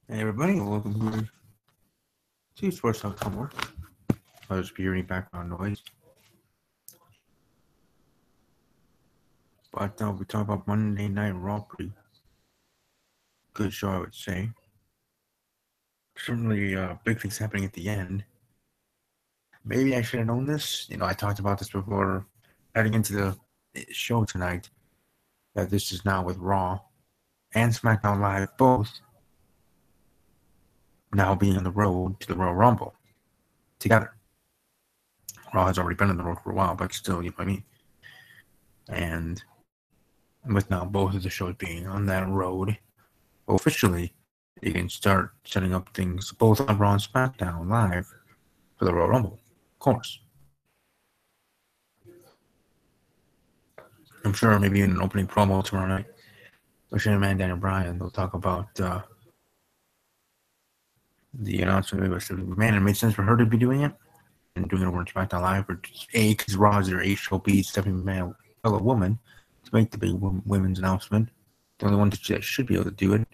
Hey everybody, welcome to Sports Talk More. I'll just be hearing background noise. But we talk about Monday Night RAW. Pretty good show, I would say. Certainly, big things happening at the end. Maybe I should have known this. I talked about this before heading into the show tonight. That this is now with Raw and SmackDown Live both now being on the road to the Royal Rumble together. Raw has already been on the road for a while, but still, you know what I mean. And with now both of the shows being on that road officially, you can start setting up things both on Raw and SmackDown Live for the Royal Rumble, of course. I'm sure maybe in an opening promo tomorrow night with Shane McMahon, Daniel Bryan, they'll talk about the announcement with Stephanie McMahon. And it made sense for her to be doing it and doing it over on SmackDown Live, or A, because Raw is their A show, B, Stephanie McMahon, a fellow woman, to make the big women's announcement. The only one that should be able to do it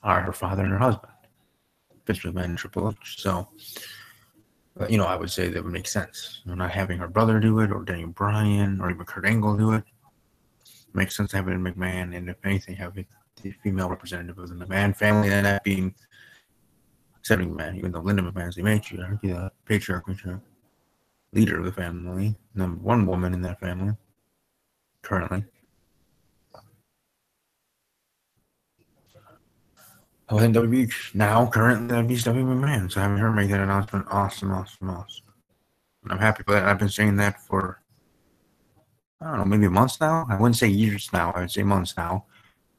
are her father and her husband, Vince McMahon and Triple H. So, I would say that would make sense. Not having her brother do it, or Daniel Bryan, or even Kurt Angle do it. Makes sense having McMahon, and if anything, having the female representative of the McMahon family, and that being Stephanie McMahon, even though Linda McMahon is the matriarch, the patriarch, leader of the family, number one woman in that family, currently. I think WWE now, currently, that'd be Stephanie McMahon. So having her make that announcement, awesome. I'm happy for that. I've been saying that for, I don't know, maybe months now. I wouldn't say years now. I would say months now.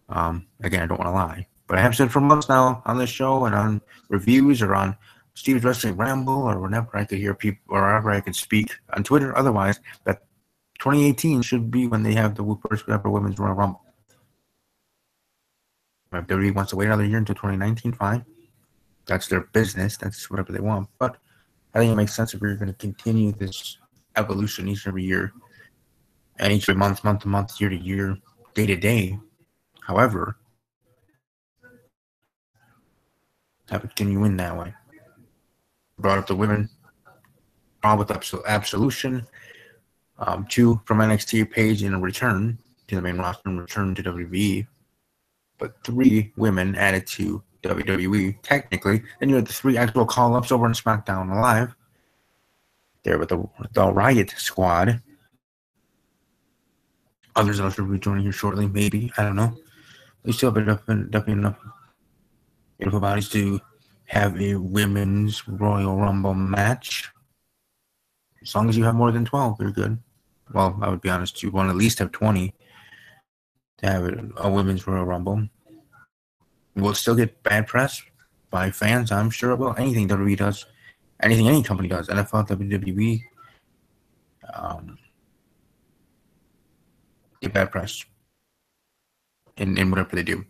Again, I don't want to lie. But I have said for months now on this show and on reviews or on Steve's Wrestling Ramble or whenever I could hear people or wherever I could speak on Twitter, otherwise, that 2018 should be when they have the first ever Women's Royal Rumble. If WWE wants to wait another year until 2019, fine. That's their business. That's whatever they want. But I think it makes sense if we're going to continue this evolution each and every year, and each month to month, year to year, day to day. However, have it continue in that way. Brought up the women, with Absolution, 2 from NXT, Paige in a return to the main roster and return to WWE, but 3 women added to WWE, technically. Then you have the 3 actual call-ups over on SmackDown Live. There with the Riot Squad. Others will be joining here shortly, maybe. I don't know. We still have definitely enough beautiful bodies to have a women's Royal Rumble match. As long as you have more than 12, you're good. Well, I would be honest, you want to at least have 20 to have a women's Royal Rumble. Will it still get bad press by fans? I'm sure it will. Anything WWE does, anything any company does, NFL, WWE, get bad press in whatever they do.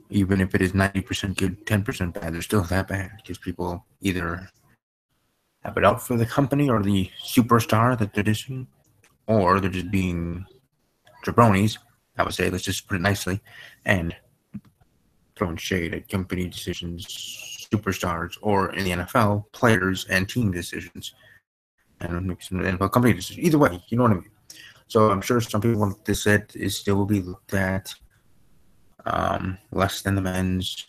Even if it is 90% good, 10% bad, they're still that bad because people either have it out for the company or the superstar that they're dissing, or they're just being jabronis, I would say, let's just put it nicely, and throwing shade at company decisions, superstars, or in the NFL, players and team decisions, and NFL company decisions. Either way, you know what I mean. So I'm sure some people want this set is still will be looked at less than the men's,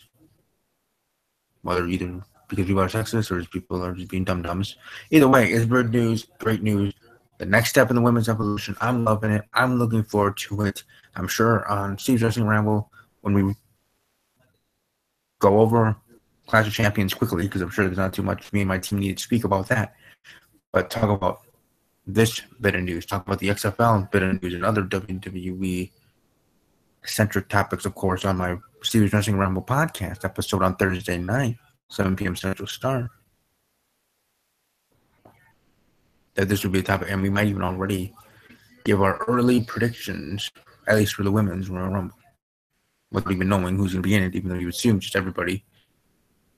whether either because people are sexist or people are just being dum-dums. Either way, it's good news, great news. The next step in the women's evolution, I'm loving it. I'm looking forward to it. I'm sure on Steve's Wrestling Ramble, when we go over Clash of Champions quickly, because I'm sure there's not too much me and my team need to speak about that, but talk about this bit of news, talk about the XFL bit of news and other WWE-centric topics, of course, on my Steve's Wrestling Ramble podcast episode on Thursday night, 7 p.m. Central Star. That this would be a topic, and we might even already give our early predictions, at least for the women's Royal Rumble, without even knowing who's going to be in it, even though you assume just everybody.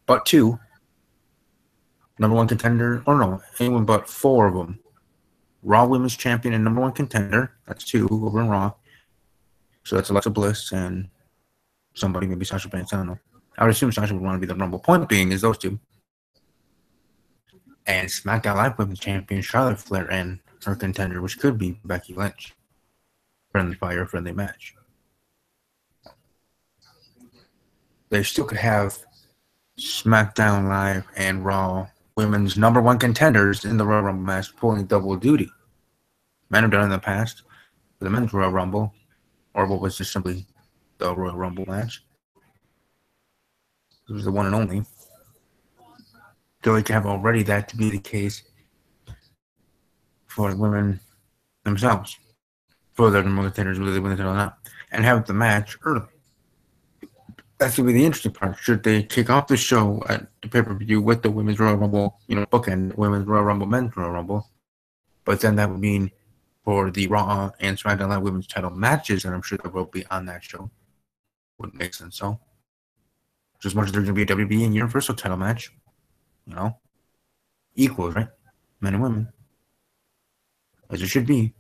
But 2, number 1 contender, or no, anyone but 4 of them. Raw Women's Champion and number 1 contender, that's 2 over in Raw. So that's Alexa Bliss and somebody, maybe Sasha Banks, I don't know. I would assume Sasha would want to be the Rumble. Point being is those two. And SmackDown Live Women's Champion Charlotte Flair and her contender, which could be Becky Lynch. Friendly fire, friendly match. They still could have SmackDown Live and Raw women's #1 contenders in the Royal Rumble match pulling double duty. Men have done it in the past for the men's Royal Rumble, or what was just simply the Royal Rumble match. It was the one and only. So we can have already that to be the case for the women themselves, for their #1 contenders, whether they win the title or not, and have the match early. That's going to be the interesting part. Should they kick off the show at the pay-per-view with the Women's Royal Rumble, bookend Women's Royal Rumble, Men's Royal Rumble, but then that would mean for the Raw and SmackDown Live Women's title matches, and I'm sure they will be on that show. Wouldn't make sense, so. Just as much as there's going to be a WWE and Universal title match, equals, right? Men and women. As it should be.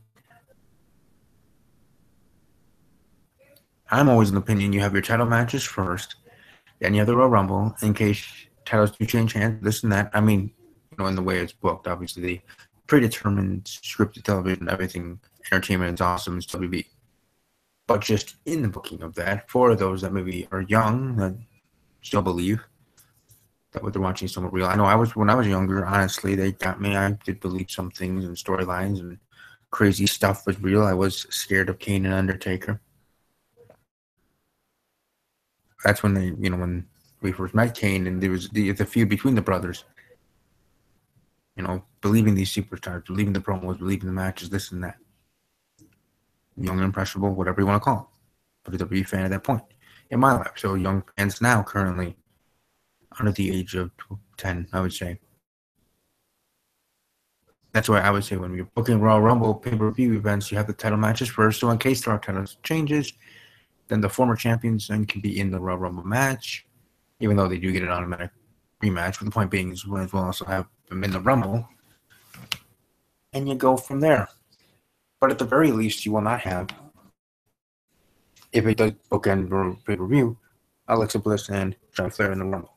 I'm always in the opinion you have your title matches first, then you have the Royal Rumble in case titles do change hands, this and that. I mean, in the way it's booked, obviously the predetermined scripted television, everything, entertainment is awesome, it's WB. But just in the booking of that, for those that maybe are young, that still believe that what they're watching is somewhat real. I know when I was younger, honestly, they got me. I did believe some things and storylines and crazy stuff was real. I was scared of Kane and Undertaker. That's when when we first met Kane and there was the feud between the brothers. Believing these superstars, believing the promos, believing the matches, this and that. Young and impressionable, whatever you want to call it. But a WWE fan at that point in my life. So young fans now currently under the age of 10, I would say. That's why I would say when we're booking Royal Rumble pay-per-view events, you have the title matches first. So in case there are title changes, then the former champions then can be in the Royal Rumble match, even though they do get an automatic rematch. But the point being is we as well also have them in the Rumble, and you go from there. But at the very least, you will not have, if it does bookend or pay-per-view, Alexa Bliss and Charlotte Flair in the Rumble.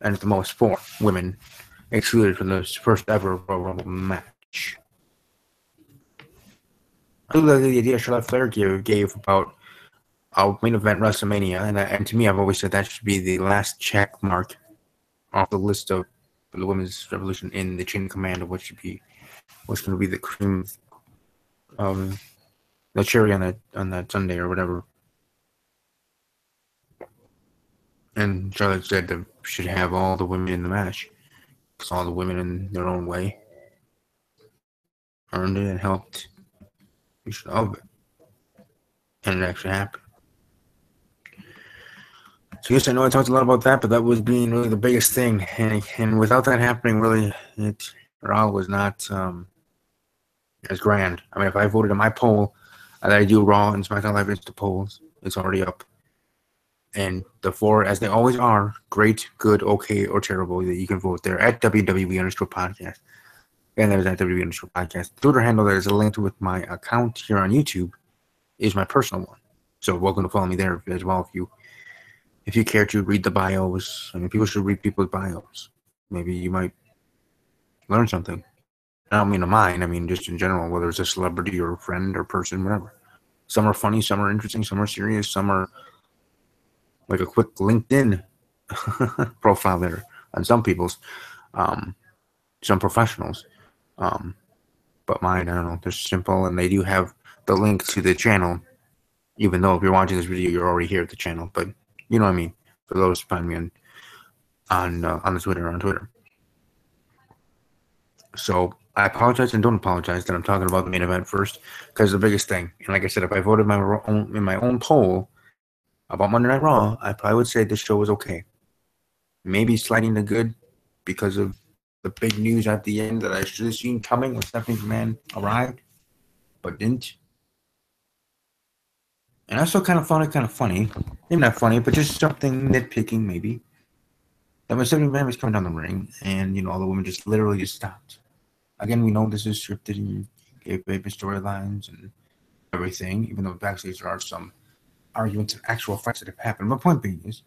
And at the most 4 women excluded from the first ever Royal Rumble match. I do like the idea Charlotte Flair gave about a main event WrestleMania, and to me, I've always said that should be the last check mark off the list of the women's revolution in the chain of command of what's going to be the cream of the cherry on that Sunday or whatever. And Charlotte said that we should have all the women in the match, because all the women in their own way earned it and helped. We should love it. And it actually happened. So yes, I know I talked a lot about that, but that was being really the biggest thing. And without that happening, really, Raw was not as grand. I mean, if I voted in my poll that I do Raw and SmackDown Live Insta polls, it's already up. And the 4, as they always are, great, good, okay, or terrible, that you can vote there at WWE_podcast. And there's at WWE_podcast. The Twitter handle that is linked with my account here on YouTube is my personal one. So welcome to follow me there as well if you care to read the bios. I mean, people should read people's bios. Maybe you might learn something. I don't mean to mine. I mean just in general, whether it's a celebrity or a friend or person, whatever. Some are funny, some are interesting, some are serious, some are like a quick LinkedIn profile there on some people's, some professionals. But mine, I don't know, they're simple, and they do have the link to the channel, even though if you're watching this video, you're already here at the channel. But you know what I mean. For those who find me on the Twitter. So I apologize and don't apologize that I'm talking about the main event first, because the biggest thing. And like I said, if I voted in my own poll about Monday Night Raw, I probably would say this show was okay. Maybe sliding to good because of the big news at the end that I should have seen coming when Stephanie McMahon arrived, but didn't. And I also kind of found it kind of funny. Maybe not funny, but just something nitpicking maybe. That when Stephanie McMahon was coming down the ring and, all the women just literally just stopped. Again, we know this is scripted and gave baby storylines and everything, even though backstage there are some arguments and actual fights that have happened. My point being is,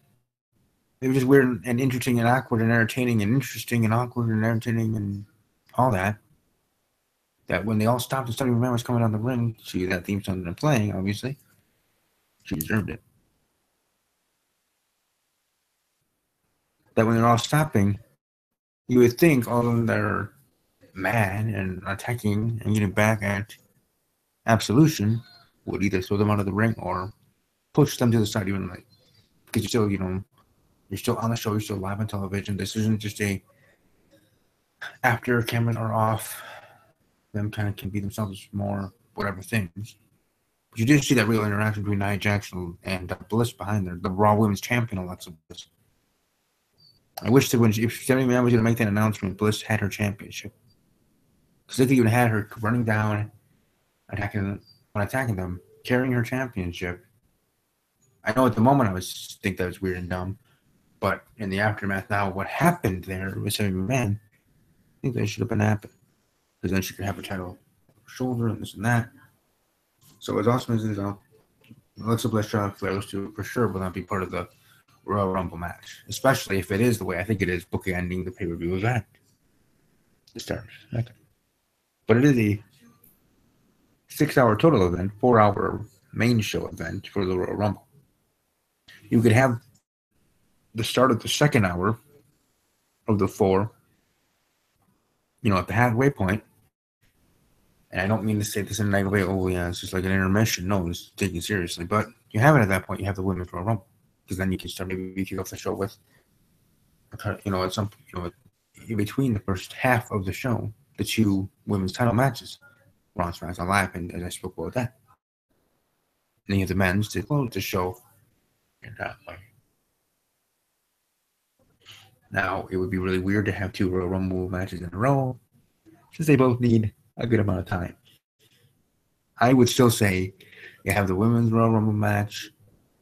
it was just weird and interesting and awkward and entertaining and interesting and awkward and entertaining and all that. That when they all stopped and Stephanie McMahon was coming down the ring, she that theme song and playing, obviously, she deserved it. That when they're all stopping, you would think all of them that are mad and attacking and getting back at Absolution would either throw them out of the ring or push them to the side, even like, because you're still, you're still on the show, you're still live on television. This isn't just a after cameras are off, them kind of can be themselves more whatever things. But you did see that real interaction between Nia Jackson and Bliss behind there, the Raw Women's Champion Alexa Bliss. I wish that if Stephanie McMahon was going to make that announcement, Bliss had her championship. Because they could even had her running down, attacking them, carrying her championship. I know at the moment I think that was weird and dumb, but in the aftermath now, what happened there with Stephanie McMahon, I think that should have been happened. Because then she could have her title on her shoulder and this and that. So as awesome as it is, Alexa Bliss, Charlotte Flair, those two for sure will not be part of the Royal Rumble match, especially if it is the way I think it is, bookending the pay-per-view event. It starts. But it is a 6-hour total event, 4-hour main show event for the Royal Rumble. You could have the start of the second hour of the 4, at the halfway point. And I don't mean to say this in a negative way, oh yeah, it's just like an intermission. No, it's taken seriously. But you have it at that point, you have the Women's Royal Rumble. Because then you can start maybe kick off the show with, at some, in between the first half of the show, the 2 women's title matches, Raw and SmackDown Live, and I spoke about that. And then you have the men's to close the show in that way. Now, it would be really weird to have 2 Royal Rumble matches in a row, since they both need a good amount of time. I would still say you have the women's Royal Rumble match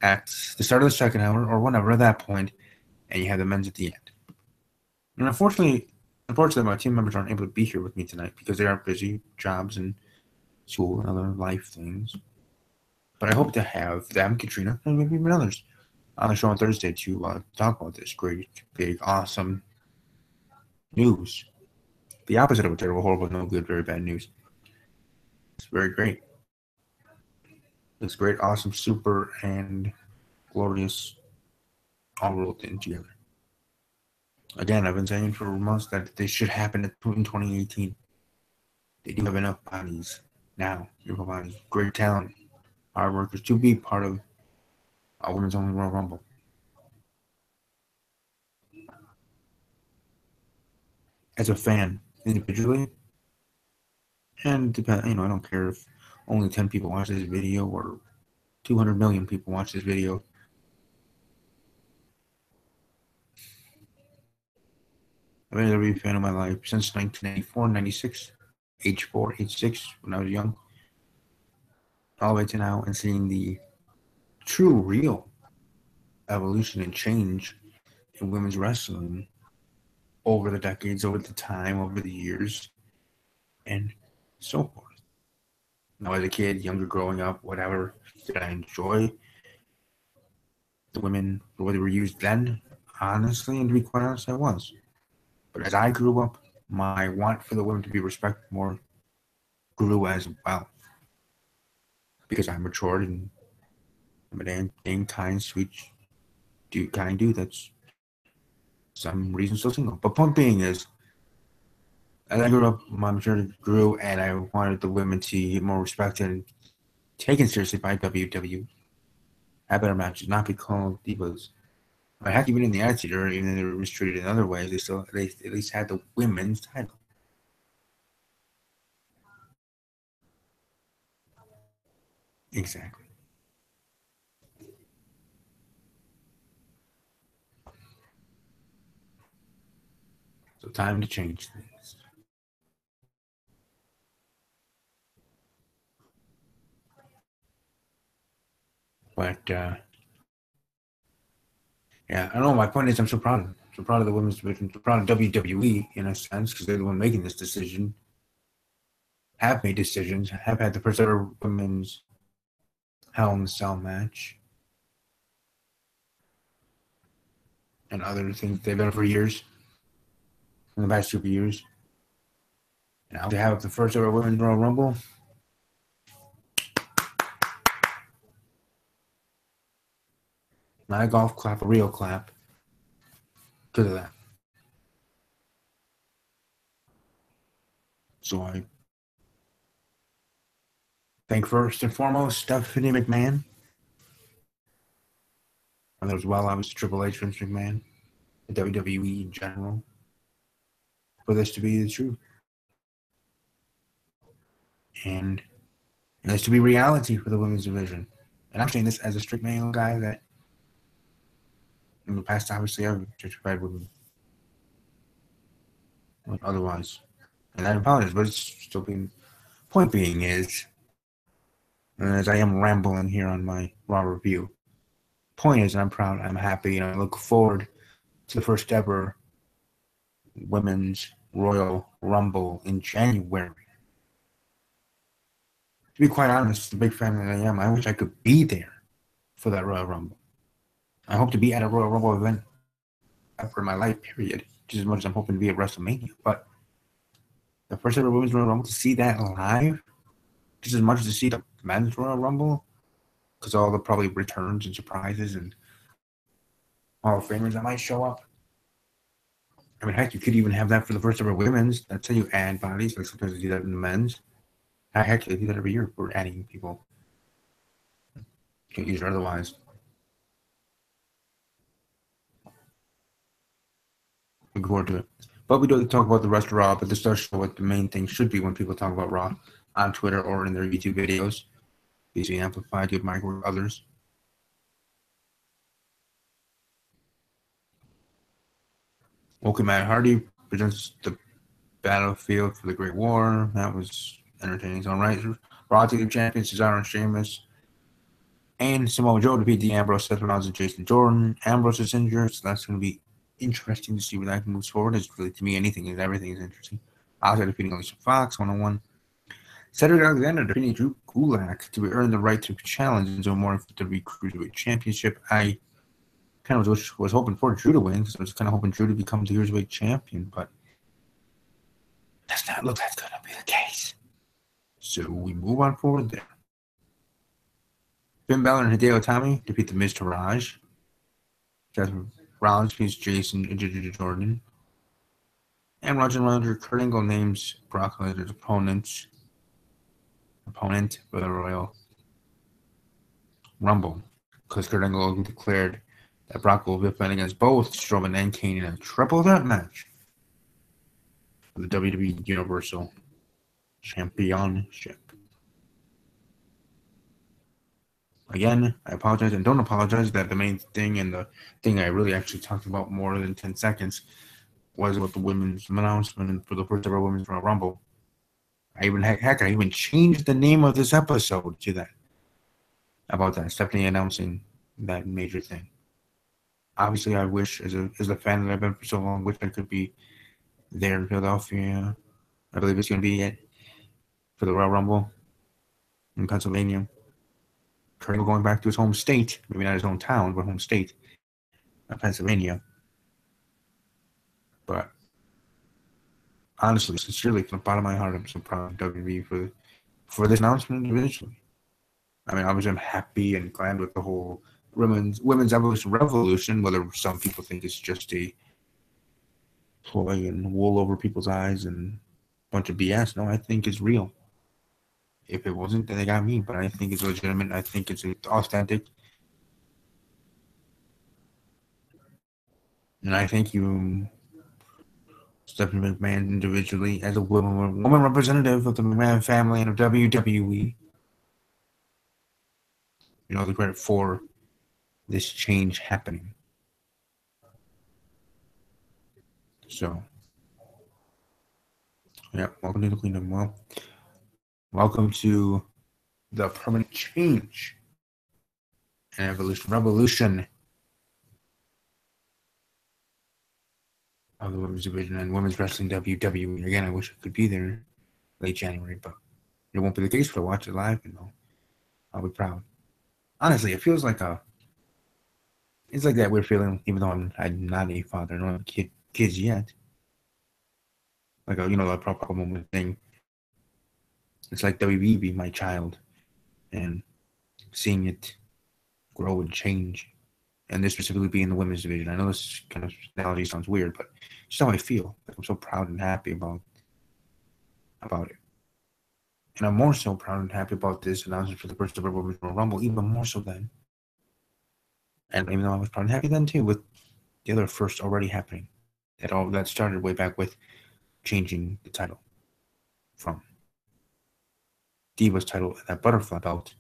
at the start of the second hour or whenever at that point, and you have the men's at the end. And unfortunately, my team members aren't able to be here with me tonight because they are busy, jobs and school and other life things. But I hope to have them, Katrina, and maybe even others on the show on Thursday to talk about this great, big, awesome news. The opposite of a terrible, horrible, no good, very bad news. It's very great. It's great, awesome, super, and glorious, all rolled in together. Again, I've been saying for months that this should happen in 2018. They do have enough bodies now. Beautiful bodies, great talent, hard workers to be part of a women's only Royal Rumble. As a fan, individually, and I don't care if only 10 people watch this video or 200 million people watch this video. I've been a WWE fan of my life since 1994, 96, age 4, age 6, when I was young, all the way to now, and seeing the true, real evolution and change in women's wrestling over the decades, over the time, over the years, and so forth. Now, as a kid, younger, growing up, whatever, did I enjoy the women, the way they were used then? Honestly, and to be quite honest, I was. But as I grew up, my want for the women to be respected more grew as well. Because I matured and I'm a dang kind, sweet, kind dude that's some reason still single. But point being is, as I grew up, my maturity grew, and I wanted the women to get more respected and taken seriously by WWE. Have better matches, not be called divas. Heck, even in the Attitude Era, even though they were mistreated in other ways, they at least had the women's title. Exactly. So time to change things. But yeah, I don't know. My point is, I'm so proud of them. So proud of the women's division. So proud of WWE in a sense, because they're the one making this decision. Have made decisions. Have had the first ever women's Hell in the Cell match. and other things they've done for years, in the past 2 years. And now to have the first ever Women's Royal Rumble. Not a golf clap, a real clap. Because of that. So I thank first and foremost Stephanie McMahon. And as well, obviously Triple H, Vince McMahon, the WWE in general, for this to be the truth. And this to be reality for the women's division. And I'm saying this as a strict male guy that in the past, obviously, I've justified women otherwise. And I apologize, but it's still being. Point being is, as I am rambling here on my Raw review, point is, I'm proud, I'm happy, and I look forward to the first ever Women's Royal Rumble in January. To be quite honest, the big fan that I am, I wish I could be there for that Royal Rumble. I hope to be at a Royal Rumble event for my life, period, just as much as I'm hoping to be at WrestleMania. But the first ever Women's Royal Rumble, to see that live, just as much as to see the Men's Royal Rumble, because all the probably returns and surprises and Hall of Famers that might show up. I mean, heck, you could even have that for the first ever Women's. That's how you add bodies. Like sometimes they do that in the men's. Heck, they do that every year for adding people. Can't use it otherwise. Looking forward to it. But we do talk about the rest of Raw, but this does show what the main thing should be when people talk about Raw on Twitter or in their YouTube videos. Easily amplified, good mic with others. Okay, Matt Hardy presents the battlefield for the Great War. That was entertaining. All right. Raw Team Champions Cesaro and Sheamus and Samoa Joe defeat the Ambrose, Seth Rollins, and Jason Jordan. Ambrose is injured, so that's going to be interesting to see where that moves forward. It's really, to me, everything is interesting. Also defeating Alicia Fox 1-on-1. Cedric Alexander defeating Drew Gulak to earn the right to challenge into a more WWE Cruiserweight Championship. I kind of was hoping for Drew to win, because I was kind of hoping Drew to become the Cruiserweight Champion, but does not look that's going to be the case. So we move on forward there. Finn Balor and Hideo Itami defeat the Miz Taraj. Seth Rollins defeats Jason Jordan. And Roger Kurt Angle names Brock Lesnar's opponent for the Royal Rumble, because Kurt Angle declared that Brock will be fighting against both Strowman and Kane in a triple threat match for the WWE Universal Championship. Again, I apologize and don't apologize that the main thing and the thing I really actually talked about more than 10 seconds was about the women's announcement for the first ever Women's Royal Rumble. I even changed the name of this episode to that. About that, Stephanie announcing that major thing. Obviously, I wish, as a fan that I've been for so long, wish I could be there in Philadelphia. I believe it's going to be it for the Royal Rumble in Pennsylvania. Kurt Angle going back to his home state, maybe not his hometown, but home state, Pennsylvania. But honestly, sincerely, from the bottom of my heart, I'm so proud of WWE for this announcement individually. I mean, obviously, I'm happy and glad with the whole women's evolution revolution, whether some people think it's just a ploy and wool over people's eyes and a bunch of BS. No, I think it's real. If it wasn't, then they got me. But I think it's legitimate. I think it's authentic. And I thank you, Stephanie McMahon, individually, as a woman representative of the McMahon family and of WWE. You know, the credit for this change happening. So, yeah, welcome to the Kingdom. Well, welcome to the permanent change and revolution of the women's division and women's wrestling WWE. Again, I wish I could be there late January, but it won't be the case. But watch it live, and I'll be proud. Honestly, it feels like It's like that weird feeling, even though I'm not a father, I don't have kids yet. Like a proper moment thing. It's like WB being my child, and seeing it grow and change, and this specifically being the women's division. I know this kind of analogy sounds weird, but it's just how I feel. Like I'm so proud and happy about it. And I'm more so proud and happy about this announcement for the first ever Women's Royal Rumble, even more so then. And even though I was proud and happy then too, with the other first already happening, that started way back with changing the title from Divas title, that butterfly belt,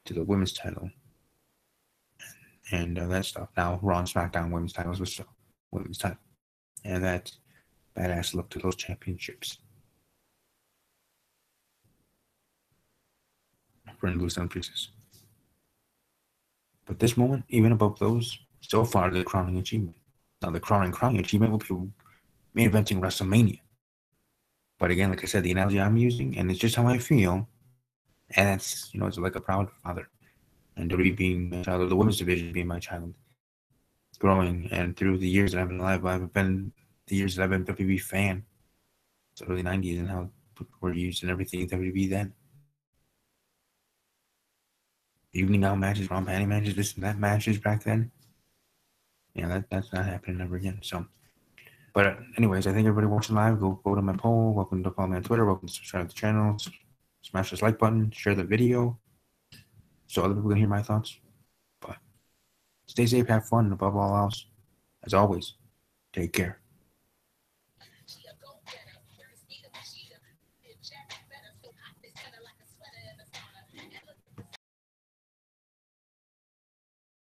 to the women's title, and that stuff. Now Raw and SmackDown women's titles was still women's title, and that badass look to those championships. For loose down pieces. But this moment, even above those, so far the crowning achievement. Now the crowning achievement will be main eventing WrestleMania. But again, like I said, the analogy I'm using, and it's just how I feel, and it's it's like a proud father, and WWE being my child, or the women's division being my child, growing, and through the years that I've been alive, I've been the years that I've been a WWE fan, the early '90s, and how people were used and everything WWE then. Evening out matches, Raw panty matches, this and that matches back then. Yeah, that's not happening ever again. So, but anyways, I think everybody watching live, go vote on my poll. Welcome to follow me on Twitter. Welcome to subscribe to the channel. Smash this like button. Share the video so other people can hear my thoughts. But stay safe, have fun, and above all else, as always, take care.